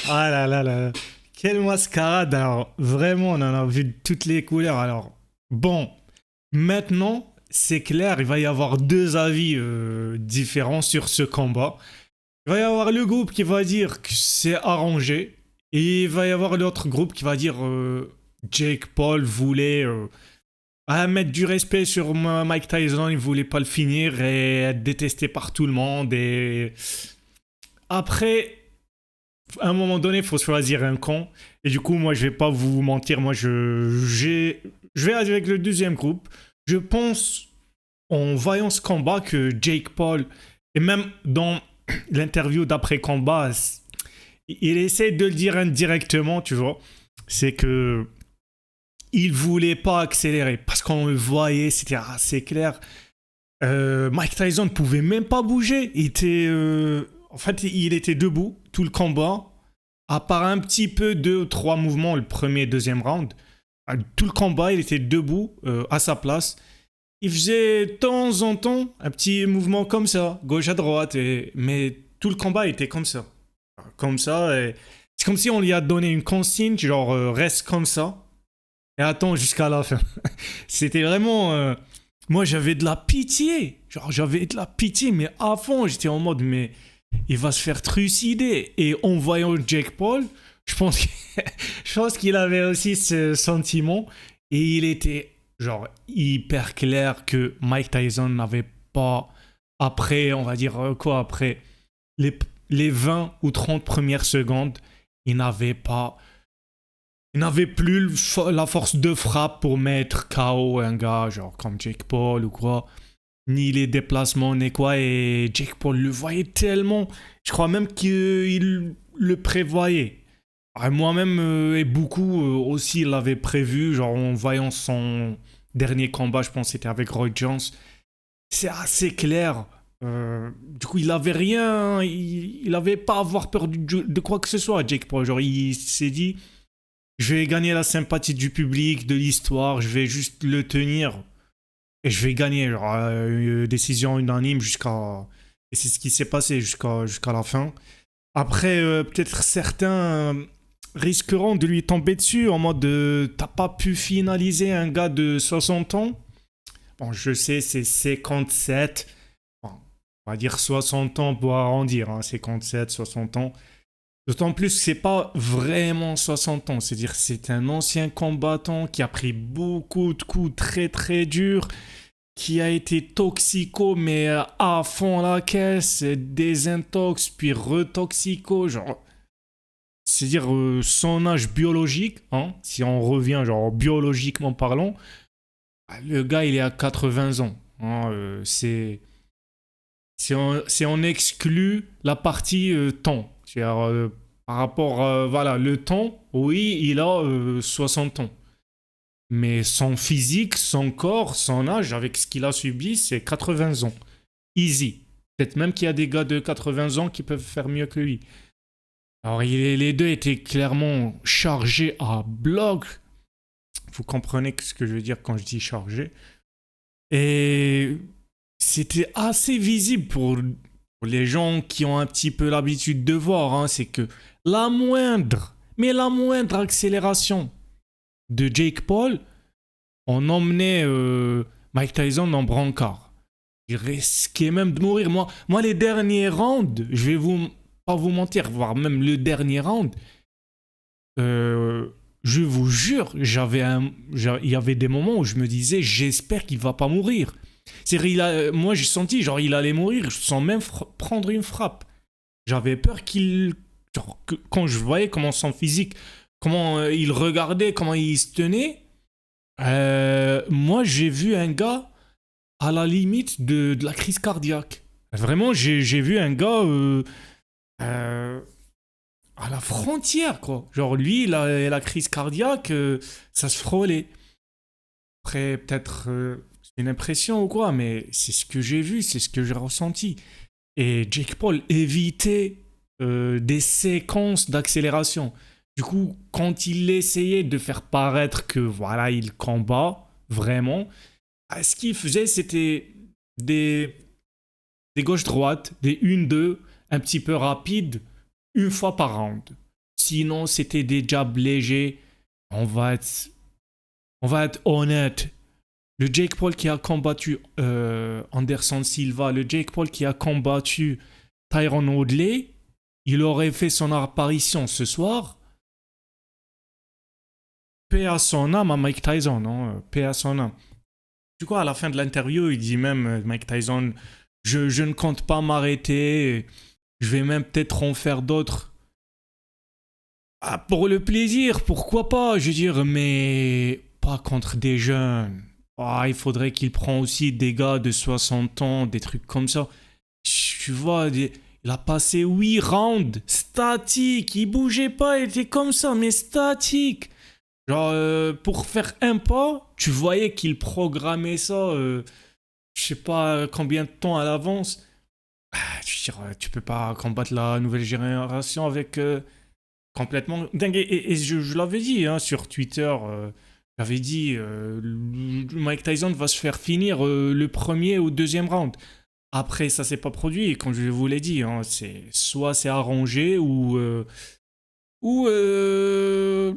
Ah là là là. Quelle mascarade. Alors, vraiment, on en a vu de toutes les couleurs. Alors, bon, maintenant, c'est clair, il va y avoir deux avis différents sur ce combat. Il va y avoir le groupe qui va dire que c'est arrangé. Et il va y avoir l'autre groupe qui va dire Jake Paul voulait mettre du respect sur Mike Tyson, il voulait pas le finir et être détesté par tout le monde. Et après, à un moment donné, il faut choisir un camp. Et du coup, moi, je vais pas vous mentir. Moi, je vais avec le deuxième groupe. Je pense, en voyant ce combat, que Jake Paul, et même dans l'interview d'après-combat, il essaie de le dire indirectement, tu vois. C'est que il voulait pas accélérer parce qu'on le voyait, c'était assez clair. Mike Tyson ne pouvait même pas bouger. En fait, il était debout tout le combat, à part un petit peu deux ou trois mouvements, le premier et deuxième round. Tout le combat, il était debout à sa place. Il faisait de temps en temps un petit mouvement comme ça, gauche à droite, mais tout le combat était comme ça. Comme ça, et c'est comme si on lui a donné une consigne, genre reste comme ça et attends jusqu'à la fin. C'était vraiment. Moi, j'avais de la pitié. Genre, j'avais de la pitié, mais à fond, j'étais en mode, mais il va se faire trucider. Et en voyant Jake Paul, je pense je pense qu'il avait aussi ce sentiment. Et il était, genre, hyper clair que Mike Tyson n'avait pas. Après, on va dire quoi, après les, les 20 ou 30 premières secondes, il n'avait pas. Il n'avait plus la force de frappe pour mettre KO un gars, genre comme Jake Paul ou quoi. Ni les déplacements, ni quoi. Et Jake Paul le voyait tellement. Je crois même qu'il le prévoyait. Moi-même et beaucoup aussi l'avaient prévu, genre en voyant son dernier combat, je pense que c'était avec Roy Jones. C'est assez clair. Du coup, il avait rien, il avait pas à avoir peur de quoi que ce soit, Jake Paul. Genre, il s'est dit, je vais gagner la sympathie du public, de l'histoire, je vais juste le tenir et je vais gagner. Genre, une décision unanime jusqu'à. Et c'est ce qui s'est passé jusqu'à la fin. Après, peut-être certains risqueront de lui tomber dessus en mode t'as pas pu finaliser un gars de 60 ans. Bon, je sais, c'est 57. Bon, on va dire 60 ans pour arrondir, hein, 57, 60 ans. D'autant plus que c'est pas vraiment 60 ans. C'est-à-dire c'est un ancien combattant qui a pris beaucoup de coups très très durs, qui a été toxico, mais à fond la caisse, désintox, puis retoxico, genre. C'est-à-dire son âge biologique, hein, si on revient genre biologiquement parlant, le gars il est à 80 ans. Hein, c'est on exclut la partie temps. C'est-à-dire par rapport voilà le temps, oui il a 60 ans. Mais son physique, son corps, son âge, avec ce qu'il a subi, c'est 80 ans. Easy. Peut-être même qu'il y a des gars de 80 ans qui peuvent faire mieux que lui. Alors, les deux étaient clairement chargés à bloc. Vous comprenez ce que je veux dire quand je dis chargé. Et c'était assez visible pour les gens qui ont un petit peu l'habitude de voir. Hein, c'est que la moindre accélération de Jake Paul, on emmenait Mike Tyson en brancard. Il risquait même de mourir. Moi les derniers rounds, je vais pas vous mentir, voire même le dernier round, euh, je vous jure, il y avait des moments où je me disais, j'espère qu'il va pas mourir. Moi j'ai senti, genre, il allait mourir sans même prendre une frappe. J'avais peur quand je voyais comment son physique, comment il regardait, comment il se tenait, moi j'ai vu un gars à la limite de la crise cardiaque. Vraiment, j'ai vu un gars euh, à la frontière, quoi. Genre, lui, la crise cardiaque, ça se frôlait. Après, peut-être c'est une impression ou quoi, mais c'est ce que j'ai vu, c'est ce que j'ai ressenti. Et Jake Paul évitait des séquences d'accélération. Du coup, quand il essayait de faire paraître que voilà, il combat vraiment, ce qu'il faisait, c'était des, des gauches-droites, des 1-2, un petit peu rapides, une fois par round. Sinon, c'était des jabs légers. On va être, on va être honnête. Le Jake Paul qui a combattu Anderson Silva, le Jake Paul qui a combattu Tyron Woodley, il aurait fait son apparition ce soir. Paix à son âme à Mike Tyson, non? Paix à son âme. Du coup, à la fin de l'interview, il dit même, Mike Tyson, je ne compte pas m'arrêter, je vais même peut-être en faire d'autres. Ah, pour le plaisir, pourquoi pas, je veux dire, mais pas contre des jeunes. Ah, il faudrait qu'il prenne aussi des gars de 60 ans, des trucs comme ça. Tu vois, il a passé 8 rounds statique, il bougeait pas, il était comme ça, mais statique. Genre, pour faire un pas, tu voyais qu'il programmait ça, je sais pas combien de temps à l'avance. Ah, tu peux pas combattre la nouvelle génération avec complètement dingue. Et je l'avais dit hein, sur Twitter, j'avais dit Mike Tyson va se faire finir le premier ou deuxième round. Après, ça s'est pas produit, comme je vous l'ai dit, hein, soit c'est arrangé ou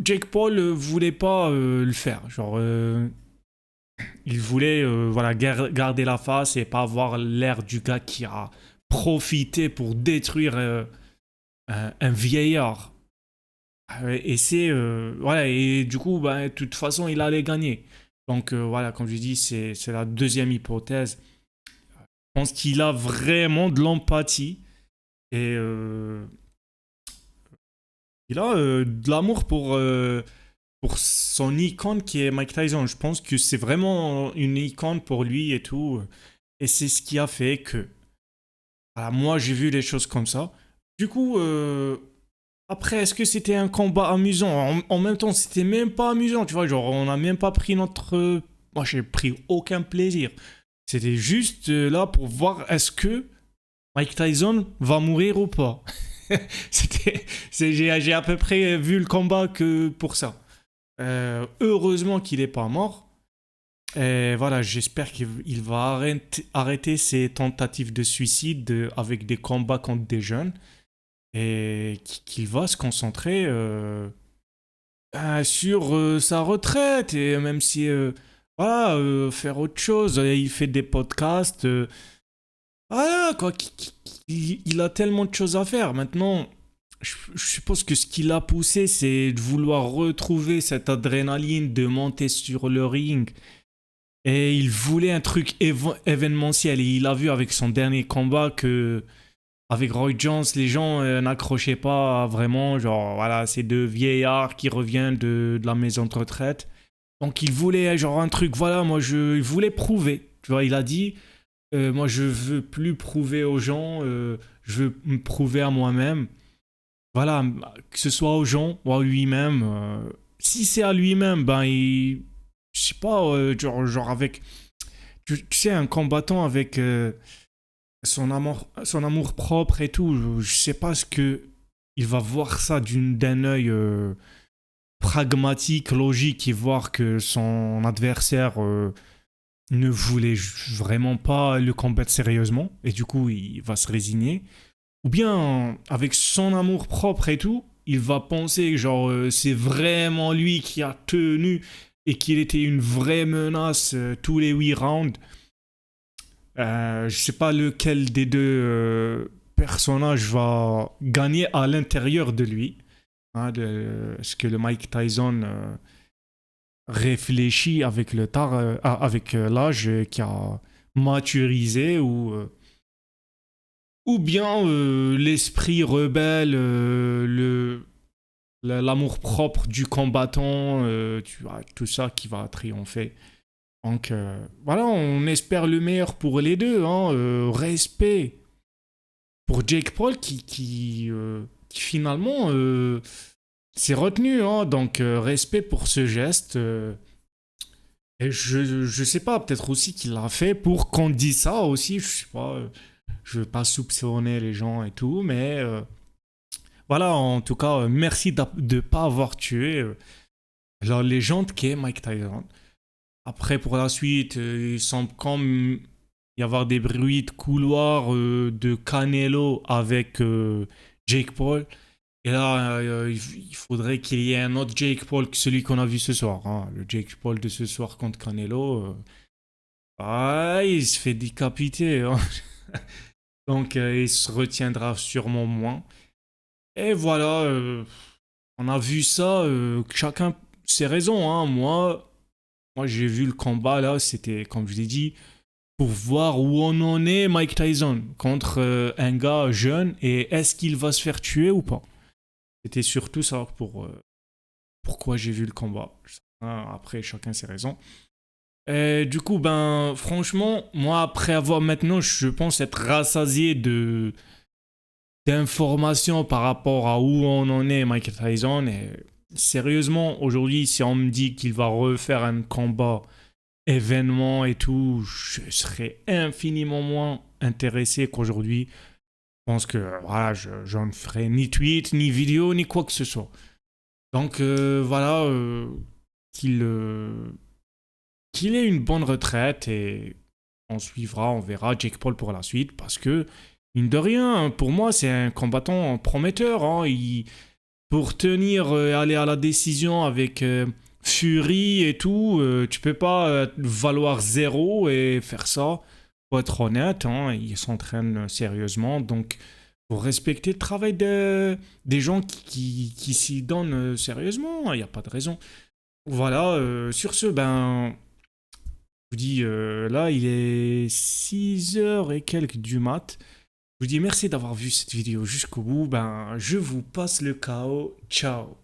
Jake Paul voulait pas le faire. Genre, il voulait voilà, garder la face et pas avoir l'air du gars qui a profité pour détruire un vieillard. Et c'est voilà, et du coup bah, de toute façon il allait gagner. Donc voilà, comme je dis, c'est la deuxième hypothèse. Je pense qu'il a vraiment de l'empathie et il a de l'amour pour son icône qui est Mike Tyson. Je pense que c'est vraiment une icône pour lui et tout. Et c'est ce qui a fait que voilà, moi j'ai vu les choses comme ça. Du coup, après, est-ce que c'était un combat amusant en même temps, c'était même pas amusant, tu vois. Genre, on n'a même pas pris notre. Moi, j'ai pris aucun plaisir. C'était juste là pour voir est-ce que Mike Tyson va mourir ou pas. J'ai à peu près vu le combat que pour ça. Heureusement qu'il est pas mort. Et voilà, j'espère qu'il va arrêter ses tentatives de suicide avec des combats contre des jeunes et qu'il va se concentrer sur sa retraite et même si voilà faire autre chose. Il fait des podcasts. Voilà quoi, il a tellement de choses à faire. Maintenant, je suppose que ce qui l'a poussé, c'est de vouloir retrouver cette adrénaline de monter sur le ring. Et il voulait un truc événementiel. Et il a vu avec son dernier combat que, avec Roy Jones, les gens n'accrochaient pas vraiment. Genre, voilà, c'est deux vieillards qui reviennent de la maison de retraite. Donc, il voulait, genre, un truc. Voilà, il voulait prouver. Tu vois, il a dit moi, je veux plus prouver aux gens. Je veux me prouver à moi-même. Voilà, que ce soit aux gens ou à lui-même. Si c'est à lui-même, ben, je sais pas, genre avec. Tu sais, un combattant avec son amour propre et tout, je sais pas ce que. Il va voir ça d'un œil pragmatique, logique, et voir que son adversaire ne voulait vraiment pas le combattre sérieusement, et du coup, il va se résigner. Ou bien, avec son amour propre et tout, il va penser que genre, c'est vraiment lui qui a tenu et qu'il était une vraie menace tous les 8 rounds. Je sais pas lequel des deux personnages va gagner à l'intérieur de lui. Hein, est-ce que le Mike Tyson réfléchit avec avec l'âge qui a maturisé ou bien l'esprit rebelle, l'amour propre du combattant, tu vois, tout ça qui va triompher. Donc voilà, on espère le meilleur pour les deux. Hein, respect pour Jake Paul qui finalement s'est retenu. Hein, donc respect pour ce geste. Et je sais pas, peut-être aussi qu'il l'a fait pour qu'on dise ça aussi. Je sais pas, je veux pas soupçonner les gens et tout, mais voilà, en tout cas, merci de ne pas avoir tué la légende qui est Mike Tyson. Après, pour la suite, il semble comme y avoir des bruits de couloir de Canelo avec Jake Paul. Et là, il faudrait qu'il y ait un autre Jake Paul que celui qu'on a vu ce soir, hein. Le Jake Paul de ce soir contre Canelo, il se fait décapiter, hein. Donc, il se retiendra sûrement moins. Et voilà, on a vu ça, chacun ses raisons, hein. Moi j'ai vu le combat là, c'était, comme je l'ai dit, pour voir où on en est Mike Tyson contre un gars jeune et est-ce qu'il va se faire tuer ou pas. C'était surtout ça pourquoi j'ai vu le combat. Après, chacun ses raisons. Et du coup, ben, franchement, moi, après avoir maintenant, je pense être rassasié d'informations par rapport à où on en est, Mike Tyson. Et sérieusement, aujourd'hui, si on me dit qu'il va refaire un combat, événement et tout, je serais infiniment moins intéressé qu'aujourd'hui. Je pense que voilà, j'en ferai ni tweet, ni vidéo, ni quoi que ce soit. Donc voilà, qu'il qu'il ait une bonne retraite et on suivra, on verra Jake Paul pour la suite parce que, mine de rien, pour moi, c'est un combattant prometteur, hein. Pour tenir, aller à la décision avec Fury et tout, tu peux pas valoir zéro et faire ça. Faut être honnête, hein, il s'entraîne sérieusement, donc faut respecter le travail des gens qui s'y donnent sérieusement, il n'y a pas de raison. Voilà, sur ce, ben, je vous dis, là, il est 6 heures et quelques du mat. Je vous dis merci d'avoir vu cette vidéo jusqu'au bout. Ben, je vous passe le chaos. Ciao.